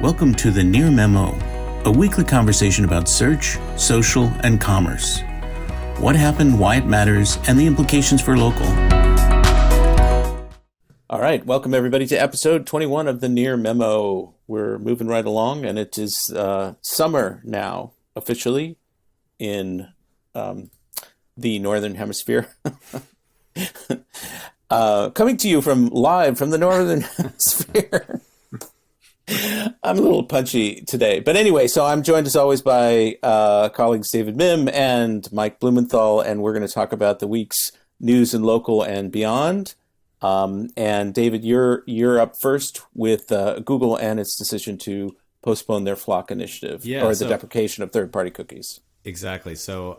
Welcome to the Near Memo, a weekly conversation about search, social, and commerce. What happened, why it matters, and the implications for local. All right, welcome everybody to episode 21 of the Near Memo. We're moving right along, and it is summer now, officially, in the Northern Hemisphere. Coming to you live from the Northern Hemisphere. I'm a little punchy today. But anyway, so I'm joined as always by colleagues David Mim and Mike Blumenthal, and we're going to talk about the week's news and local and beyond. And David, you're up first with Google and its decision to postpone their FLoC initiative, or the deprecation of third-party cookies. Exactly. So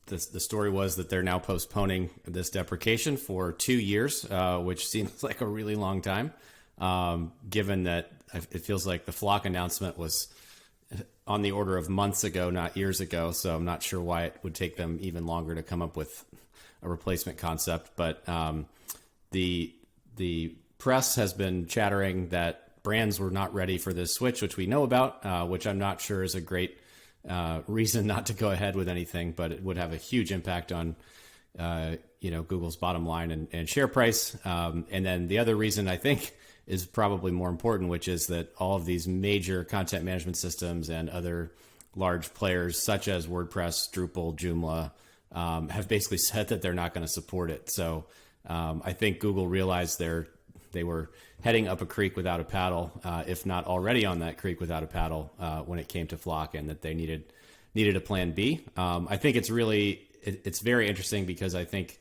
the story was that they're now postponing this deprecation for 2 years, which seems like a really long time, given that it feels like the FLoC announcement was on the order of months ago, not years ago. So I'm not sure why it would take them even longer to come up with a replacement concept. But the press has been chattering that brands were not ready for this switch, which we know about, which I'm not sure is a great reason not to go ahead with anything, but it would have a huge impact on Google's bottom line and share price. And then the other reason I think is probably more important, which is that all of these major content management systems and other large players such as WordPress, Drupal, Joomla have basically said that they're not going to support it. So I think Google realized they were heading up a creek without a paddle, if not already on that creek without a paddle when it came to FLoC, and that they needed a plan B. I think it's very interesting because I think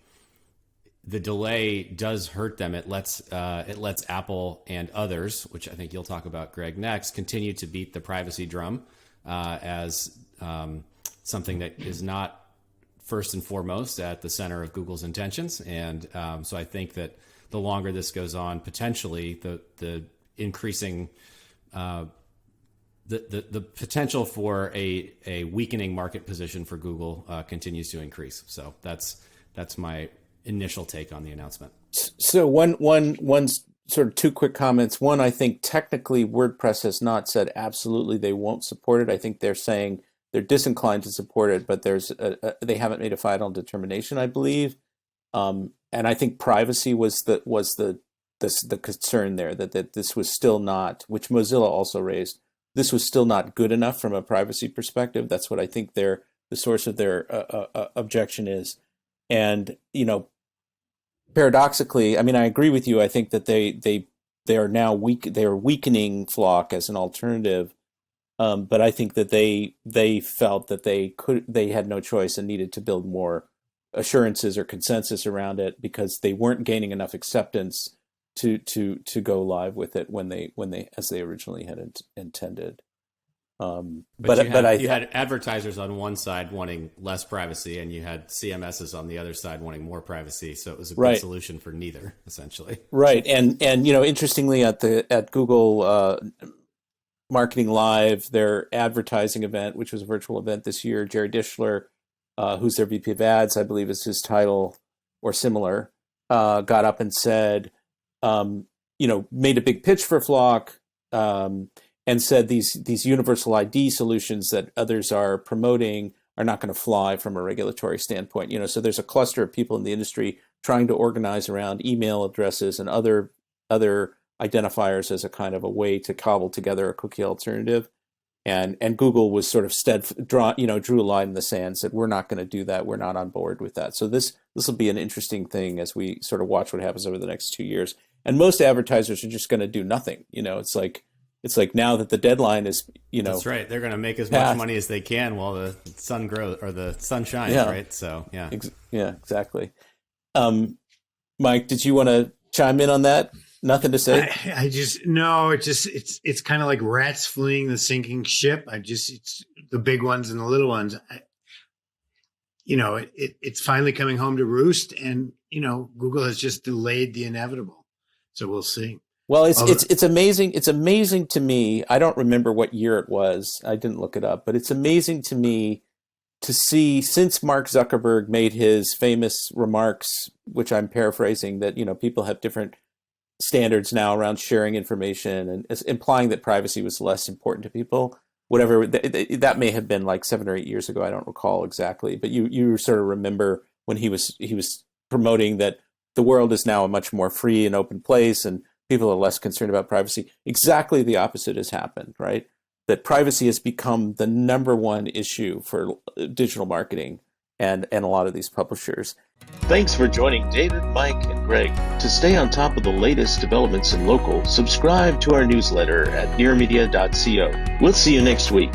the delay does hurt them. It lets Apple and others, which I think you'll talk about, Greg, next, continue to beat the privacy drum as something that is not first and foremost at the center of Google's intentions. And so I think that the longer this goes on, potentially the increasing the potential for a weakening market position for Google continues to increase. So that's my initial take on the announcement. So one sort of two quick comments. One, I think technically WordPress has not said absolutely they won't support it. I think they're saying they're disinclined to support it, but they haven't made a final determination, I believe. And I think privacy was the concern there, that this was still not, which Mozilla also raised, this was still not good enough from a privacy perspective. That's what I think the source of their objection is. And, paradoxically, I mean, I agree with you. I think that they are now they are weakening FLoC as an alternative. But I think that they felt that they had no choice and needed to build more assurances or consensus around it because they weren't gaining enough acceptance to go live with it when they as they originally had intended. But you had advertisers on one side wanting less privacy, and you had CMSs on the other side wanting more privacy. So it was a good solution for neither, essentially. Right, and interestingly, at Google Marketing Live, their advertising event, which was a virtual event this year, Jerry Dishler, who's their VP of Ads, I believe is his title or similar, got up and said, made a big pitch for FLoC. And said these universal ID solutions that others are promoting are not going to fly from a regulatory standpoint. So there's a cluster of people in the industry trying to organize around email addresses and other identifiers as a kind of a way to cobble together a cookie alternative. And Google was sort of drew a line in the sand, said we're not going to do that. We're not on board with that. So this will be an interesting thing as we sort of watch what happens over the next 2 years. And most advertisers are just going to do nothing. It's like now that the deadline is, That's right. They're going to make as much money as they can while the sun grows or the sun shines, right? So, yeah. Exactly. Mike, did you want to chime in on that? Nothing to say? It's kind of like rats fleeing the sinking ship. It's the big ones and the little ones. It's finally coming home to roost, and, Google has just delayed the inevitable. So we'll see. Well, it's amazing. It's amazing to me. I don't remember what year it was. I didn't look it up, but it's amazing to me to see, since Mark Zuckerberg made his famous remarks, which I'm paraphrasing, that people have different standards now around sharing information and implying that privacy was less important to people. Whatever that may have been like 7 or 8 years ago, I don't recall exactly, but you sort of remember when he was promoting that the world is now a much more free and open place, and people are less concerned about privacy. Exactly the opposite has happened, right? That privacy has become the number one issue for digital marketing and a lot of these publishers. Thanks for joining David, Mike, and Greg. To stay on top of the latest developments in local, subscribe to our newsletter at nearmedia.co. We'll see you next week.